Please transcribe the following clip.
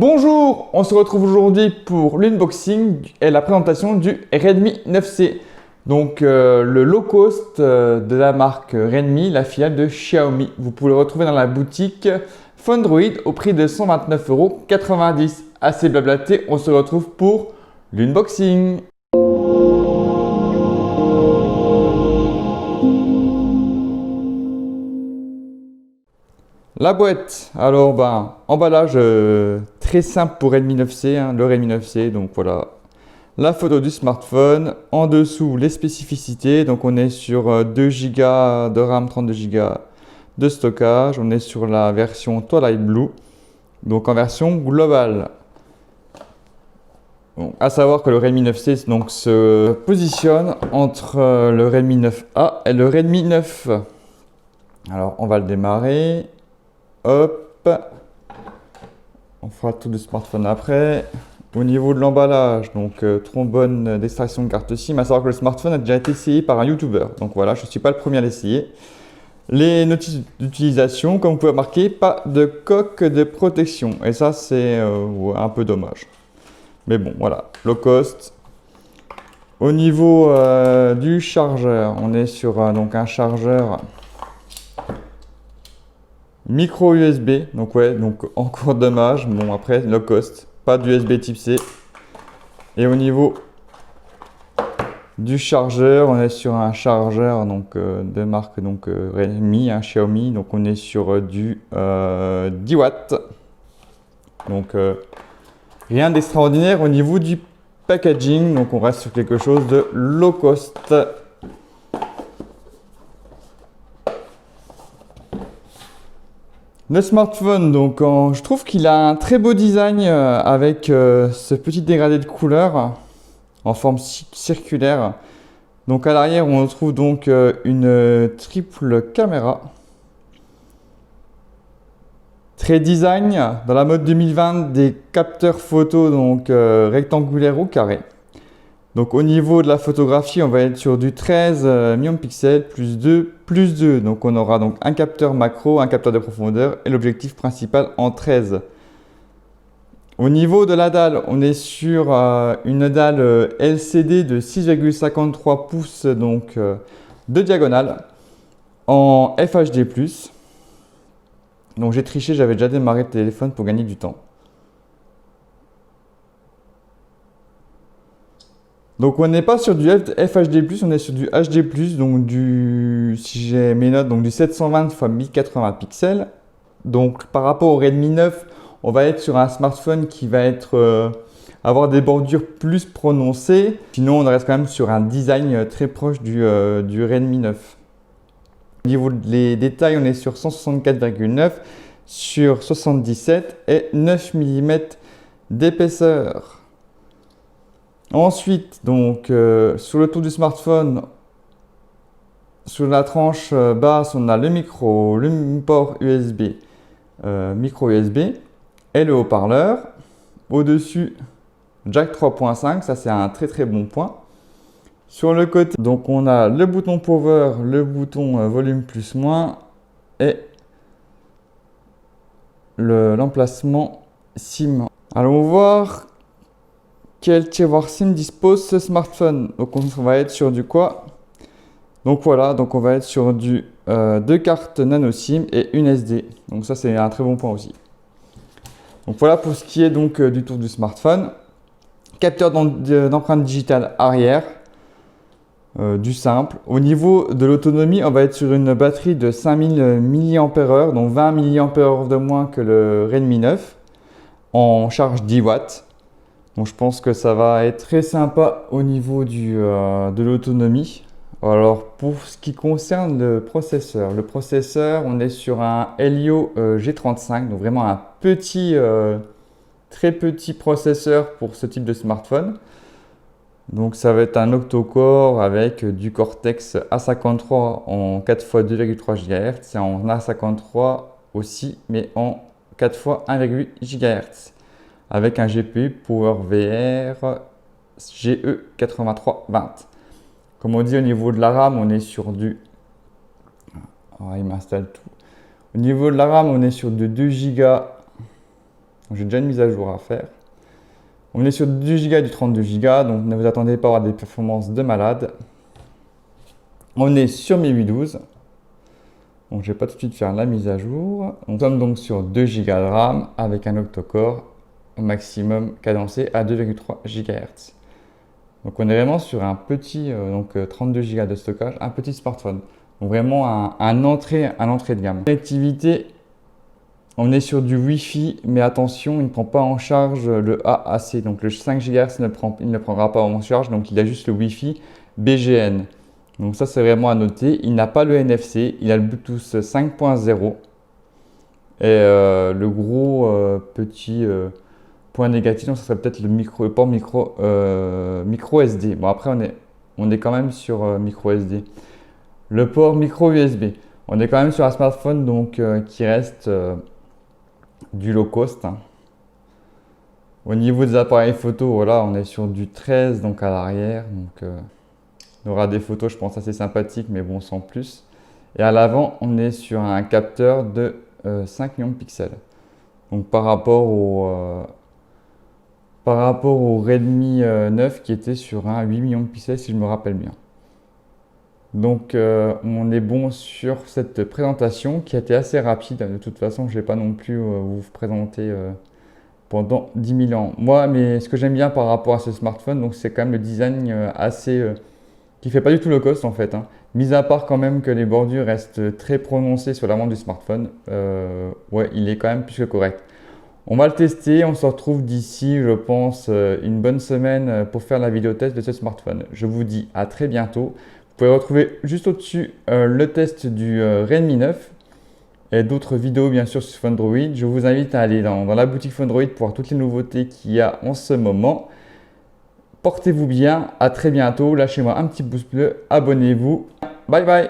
Bonjour, on se retrouve aujourd'hui pour l'unboxing et la présentation du Redmi 9C. Donc le low cost de la marque Redmi, la filiale de Xiaomi. Vous pouvez le retrouver dans la boutique Fundroid au prix de 129,90 €. Assez blablaté, on se retrouve pour l'unboxing. La boîte, alors emballage très simple pour Redmi 9C, le Redmi 9C, donc voilà. La photo du smartphone, en dessous les spécificités, donc on est sur 2 Go de RAM, 32 Go de stockage, on est sur la version Twilight Blue, donc en version globale. Bon, à savoir que le Redmi 9C donc, se positionne entre le Redmi 9A et le Redmi 9. Alors on va le démarrer. Hop, on fera tout le smartphone après. Au niveau de l'emballage, donc trombone d'extraction de carte SIM, à savoir que le smartphone a déjà été essayé par un YouTuber. Donc voilà, je ne suis pas le premier à l'essayer. Les notices d'utilisation, comme vous pouvez remarquer, pas de coque de protection. Et ça, c'est un peu dommage. Mais bon, voilà, low cost. Au niveau du chargeur, on est sur donc un chargeur micro USB, donc ouais, donc encore dommage. Bon après low cost, pas d'USB type C. Et au niveau du chargeur, on est sur un chargeur donc de marque donc Redmi, Xiaomi, donc on est sur du 10 watts. Donc rien d'extraordinaire au niveau du packaging, donc on reste sur quelque chose de low cost. Le smartphone, donc je trouve qu'il a un très beau design avec ce petit dégradé de couleur en forme circulaire. Donc à l'arrière, on retrouve donc une triple caméra. Très design, dans la mode 2020, des capteurs photo donc rectangulaires ou carrés. Donc au niveau de la photographie, on va être sur du 13 millions de pixels plus 2 plus 2. Donc on aura donc un capteur macro, un capteur de profondeur et l'objectif principal en 13. Au niveau de la dalle, on est sur une dalle LCD de 6,53 pouces donc de diagonale en FHD+. Donc j'ai triché, j'avais déjà démarré le téléphone pour gagner du temps. Donc on n'est pas sur du FHD+, on est sur du HD+, donc si j'ai mes notes, donc du 720 x 1080 pixels. Donc par rapport au Redmi 9, on va être sur un smartphone qui va avoir des bordures plus prononcées. Sinon on reste quand même sur un design très proche du Redmi 9. Au niveau des détails, on est sur 164,9 sur 77 et 9 mm d'épaisseur. Ensuite, donc, sur le tour du smartphone, sur la tranche basse, on a le port USB, micro USB et le haut-parleur. Au-dessus, jack 3.5, ça c'est un très très bon point. Sur le côté, donc on a le bouton power, le bouton volume plus moins et l'emplacement SIM. Allons voir quel tiroir SIM dispose ce smartphone. Donc on va être sur du quoi? Donc voilà, donc on va être sur du 2 cartes nano SIM et une SD. Donc ça c'est un très bon point aussi. Donc voilà pour ce qui est donc du tour du smartphone. Capteur d'empreinte digitale arrière, du simple. Au niveau de l'autonomie, on va être sur une batterie de 5000 mAh, donc 20 mAh de moins que le Redmi 9 en charge 10 watts. Donc je pense que ça va être très sympa au niveau de l'autonomie. Alors pour ce qui concerne le processeur, on est sur un Helio G35, donc vraiment un très petit processeur pour ce type de smartphone. Donc ça va être un octo-core avec du Cortex A53 en 4 x 2,3 GHz et en A53 aussi, mais en 4 x 1,8 GHz. Avec un GPU PowerVR GE8320. Comme on dit au niveau de la RAM, on est sur du... il m'installe tout. Au niveau de la RAM, on est sur de 2 Go Donc j'ai déjà une mise à jour à faire. On est sur du Go et du 32 Go, donc ne vous attendez pas à avoir des performances de malade. On est sur MIUI 12. Donc je vais pas tout de suite faire la mise à jour. Nous sommes donc sur 2 Go de RAM avec un octa-core maximum cadencé à 2,3 GHz. Donc on est vraiment sur un petit 32 Go de stockage, un petit smartphone. Donc vraiment un entrée de gamme. Connectivité, on est sur du Wi-Fi, mais attention, il ne prend pas en charge le AAC. Donc le 5 GHz il ne prendra pas en charge, donc il a juste le Wi-Fi BGN. Donc ça c'est vraiment à noter. Il n'a pas le NFC, il a le Bluetooth 5.0. Et le gros petit point négatif, donc ça serait peut-être le port micro SD. Bon après on est quand même sur micro SD. Le port micro USB. On est quand même sur un smartphone donc qui reste du low cost. Hein. Au niveau des appareils photo, voilà, on est sur du 13 donc à l'arrière. Donc on aura des photos je pense assez sympathiques mais bon sans plus. Et à l'avant on est sur un capteur de 5 millions de pixels. Donc par rapport au Redmi 9 qui était sur un 8 millions de pixels si je me rappelle bien. Donc on est bon sur cette présentation qui a été assez rapide. De toute façon, je ne vais pas non plus vous présenter pendant 10 000 ans. Moi, mais ce que j'aime bien par rapport à ce smartphone, donc c'est quand même le design qui fait pas du tout low cost en fait. Hein. Mis à part quand même que les bordures restent très prononcées sur l'avant du smartphone, ouais, il est quand même plus que correct. On va le tester, on se retrouve d'ici, je pense, une bonne semaine pour faire la vidéo test de ce smartphone. Je vous dis à très bientôt. Vous pouvez retrouver juste au-dessus le test du Redmi 9 et d'autres vidéos bien sûr sur Phonedroid. Je vous invite à aller dans la boutique Phonedroid pour voir toutes les nouveautés qu'il y a en ce moment. Portez-vous bien, à très bientôt. Lâchez-moi un petit pouce bleu, abonnez-vous. Bye bye!